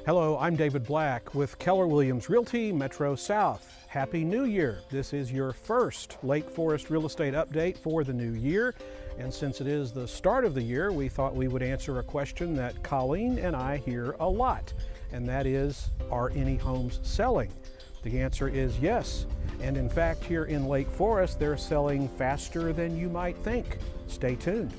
Hello, I'm David Black with Keller Williams Realty Metro South. Happy New Year. This is your first Lake Forest real estate update for the new year. And since it is the start of the year, we thought we would answer a question that Colleen and I hear a lot. And that is, are any homes selling? The answer is yes. And in fact, here in Lake Forest, they're selling faster than you might think. Stay tuned.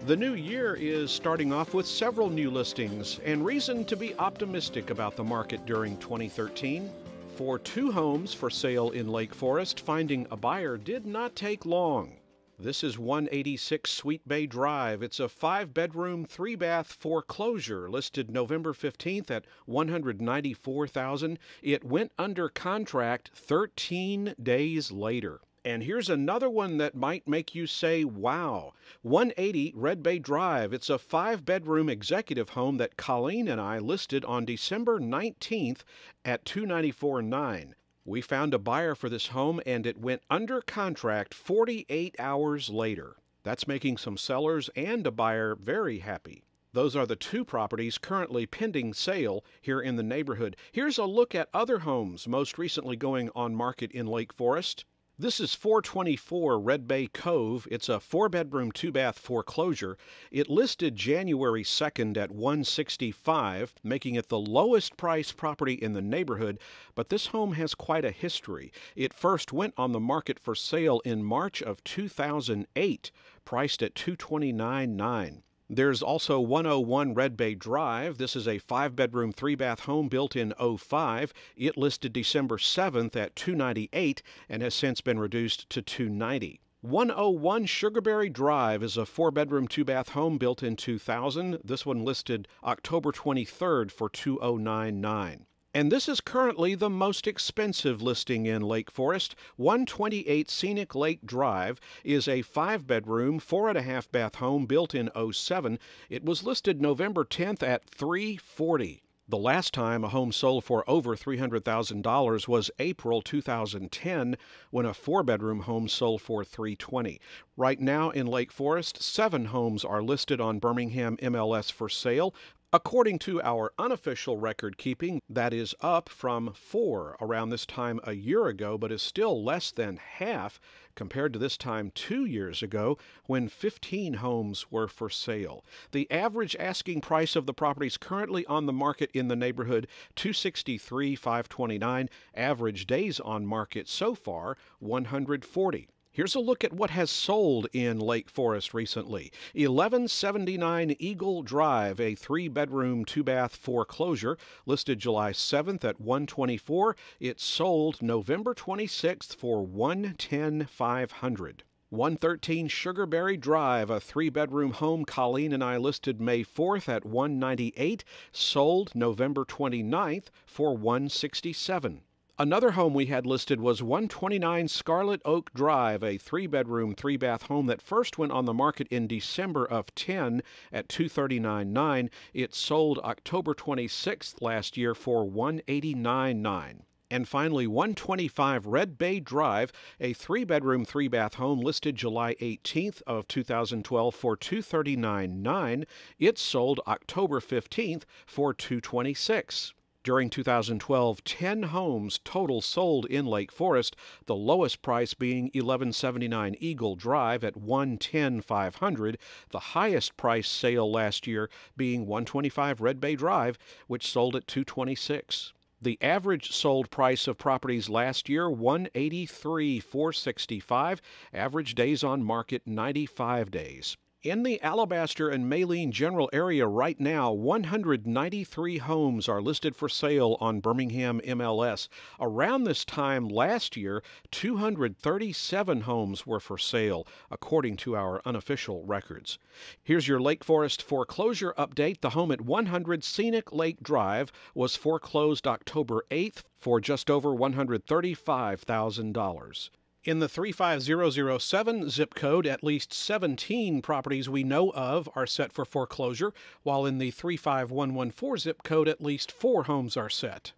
The new year is starting off with several new listings and reason to be optimistic about the market during 2013. For 2 homes for sale in Lake Forest, finding a buyer did not take long. This is 186 Sweet Bay Drive. It's a 5-bedroom, 3-bath foreclosure listed November 15th at $194,000. It went under contract 13 days later. And here's another one that might make you say, wow. 180 Red Bay Drive. It's a 5-bedroom executive home that Colleen and I listed on December 19th at $294,900. We found a buyer for this home and it went under contract 48 hours later. That's making some sellers and a buyer very happy. Those are the 2 properties currently pending sale here in the neighborhood. Here's a look at other homes most recently going on market in Lake Forest. This is 424 Red Bay Cove. It's a 4-bedroom, 2-bath foreclosure. It listed January 2nd at $165,000, making it the lowest priced property in the neighborhood, but this home has quite a history. It first went on the market for sale in March of 2008, priced at $229,900. There's also 101 Red Bay Drive. This is a 5-bedroom, 3-bath home built in '05. It listed December 7th at $298,000 and has since been reduced to $290,000. 101 Sugarberry Drive is a 4-bedroom, 2-bath home built in 2000. This one listed October 23rd for $209,900. And this is currently the most expensive listing in Lake Forest. 128 Scenic Lake Drive is a 5-bedroom, 4.5-bath home built in '07. It was listed November 10th at $340,000. The last time a home sold for over $300,000 was April 2010, when a 4-bedroom home sold for $320,000. Right now in Lake Forest, 7 homes are listed on Birmingham MLS for sale. According to our unofficial record keeping, that is up from 4 around this time a year ago, but is still less than half compared to this time 2 years ago when 15 homes were for sale. The average asking price of the properties currently on the market in the neighborhood, $263,529. Average days on market so far, 140. Here's a look at what has sold in Lake Forest recently. 1179 Eagle Drive, a 3-bedroom, 2-bath foreclosure, listed July 7th at $124,000. It sold November 26th for $110,500. 113 Sugarberry Drive, a 3-bedroom home Colleen and I listed May 4th at $198,000, sold November 29th for $167,000. Another home we had listed was 129 Scarlet Oak Drive, a 3-bedroom, 3-bath home that first went on the market in December of 10 at $239,900. It sold October 26th last year for $189,900. And finally, 125 Red Bay Drive, a 3-bedroom, 3-bath home listed July 18th of 2012 for $239,900. It sold October 15th for $226,000. During 2012, 10 homes total sold in Lake Forest, the lowest price being 1179 Eagle Drive at $110,500, the highest price sale last year being 125 Red Bay Drive, which sold at $226,000. The average sold price of properties last year, $183,465. Average days on market, 95 days. In the Alabaster and Maline general area right now, 193 homes are listed for sale on Birmingham MLS. Around this time last year, 237 homes were for sale, according to our unofficial records. Here's your Lake Forest foreclosure update. The home at 100 Scenic Lake Drive was foreclosed October 8th for just over $135,000. In the 35007 zip code, at least 17 properties we know of are set for foreclosure, while in the 35114 zip code, at least 4 homes are set.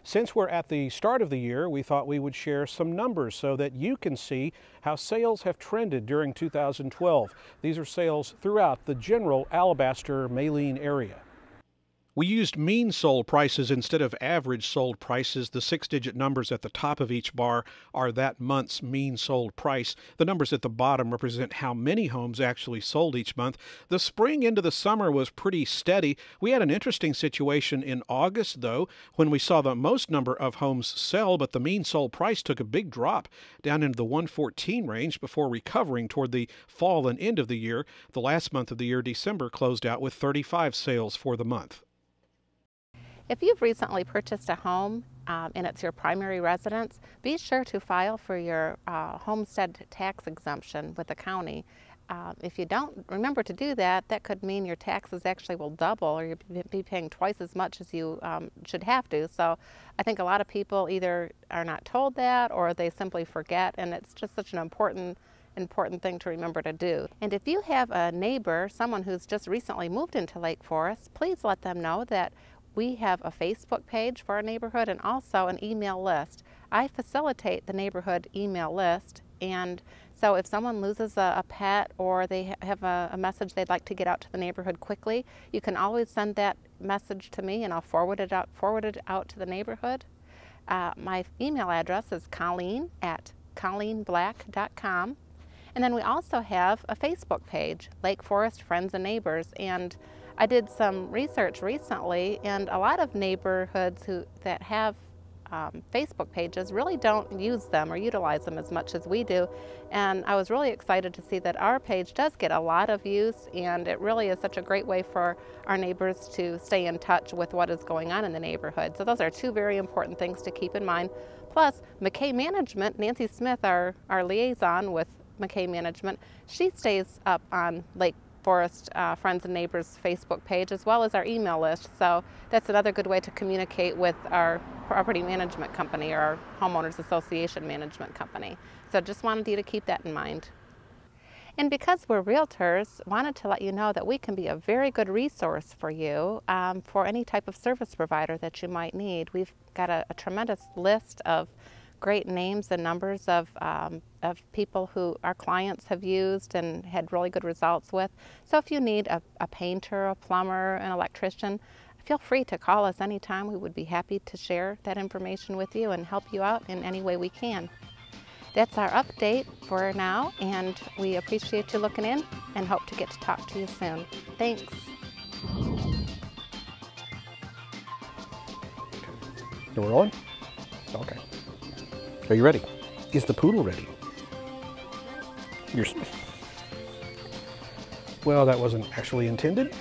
Since we're at the start of the year, we thought we would share some numbers so that you can see how sales have trended during 2012. These are sales throughout the general Alabaster Maline area. We used mean sold prices instead of average sold prices. The 6-digit numbers at the top of each bar are that month's mean sold price. The numbers at the bottom represent how many homes actually sold each month. The spring into the summer was pretty steady. We had an interesting situation in August, though, when we saw the most number of homes sell, but the mean sold price took a big drop down into the 114 range before recovering toward the fall and end of the year. The last month of the year, December, closed out with 35 sales for the month. If you've recently purchased a home and it's your primary residence, be sure to file for your homestead tax exemption with the county. If you don't remember to do that, that could mean your taxes actually will double, or you'll be paying twice as much as you should have to. So I think a lot of people either are not told that or they simply forget, and it's just such an important thing to remember to do. And if you have a neighbor, someone who's just recently moved into Lake Forest, please let them know that we have a Facebook page for our neighborhood and also an email list. I facilitate the neighborhood email list, and so if someone loses a pet or they have a message they'd like to get out to the neighborhood quickly, you can always send that message to me and I'll forward it out to the neighborhood. My email address is colleen@colleenblack.com. And then we also have a Facebook page, Lake Forest Friends and Neighbors, and I did some research recently, and a lot of neighborhoods that have Facebook pages really don't use them or utilize them as much as we do. And I was really excited to see that our page does get a lot of use, and it really is such a great way for our neighbors to stay in touch with what is going on in the neighborhood. So those are two very important things to keep in mind. Plus, McKay Management, Nancy Smith, our liaison with McKay Management, she stays up on Lake Forest Friends and Neighbors Facebook page as well as our email list. So that's another good way to communicate with our property management company or our homeowners association management company. So just wanted you to keep that in mind. And because we're realtors, wanted to let you know that we can be a very good resource for you for any type of service provider that you might need. We've got a tremendous list of great names and numbers of people who our clients have used and had really good results with. So if you need a painter, a plumber, an electrician, feel free to call us anytime. We would be happy to share that information with you and help you out in any way we can. That's our update for now, and we appreciate you looking in and hope to get to talk to you soon. Thanks. We're on? Okay. Are you ready? Is the poodle ready? Well, that wasn't actually intended.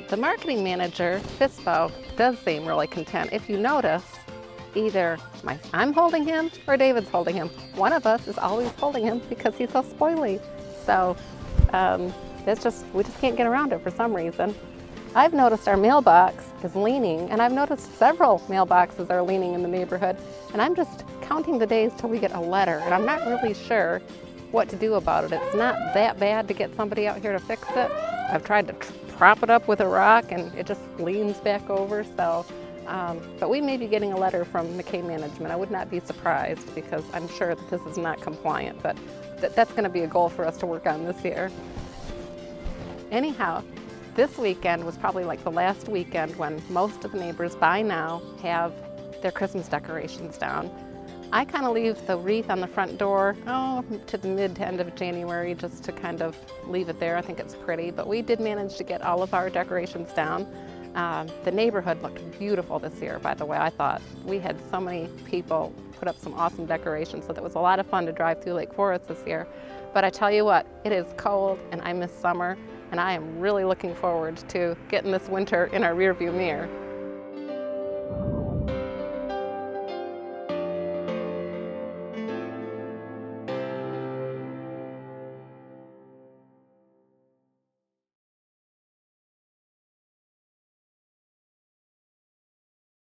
The marketing manager, Fispo, does seem really content. If you notice, either I'm holding him or David's holding him. One of us is always holding him because he's so spoily. So we just can't get around it for some reason. I've noticed our mailbox is leaning, and I've noticed several mailboxes are leaning in the neighborhood, and I'm just counting the days till we get a letter, and I'm not really sure what to do about it. It's not that bad to get somebody out here to fix it. I've tried to prop it up with a rock, and it just leans back over, so, but we may be getting a letter from McKay Management. I would not be surprised, because I'm sure that this is not compliant, but that's going to be a goal for us to work on this year. Anyhow, this weekend was probably like the last weekend when most of the neighbors by now have their Christmas decorations down. I kind of leave the wreath on the front door to the mid to end of January just to kind of leave it there. I think it's pretty, but we did manage to get all of our decorations down. The neighborhood looked beautiful this year, by the way. I thought we had so many people put up some awesome decorations, so that was a lot of fun to drive through Lake Forest this year. But I tell you what, it is cold and I miss summer, and I am really looking forward to getting this winter in our rearview mirror.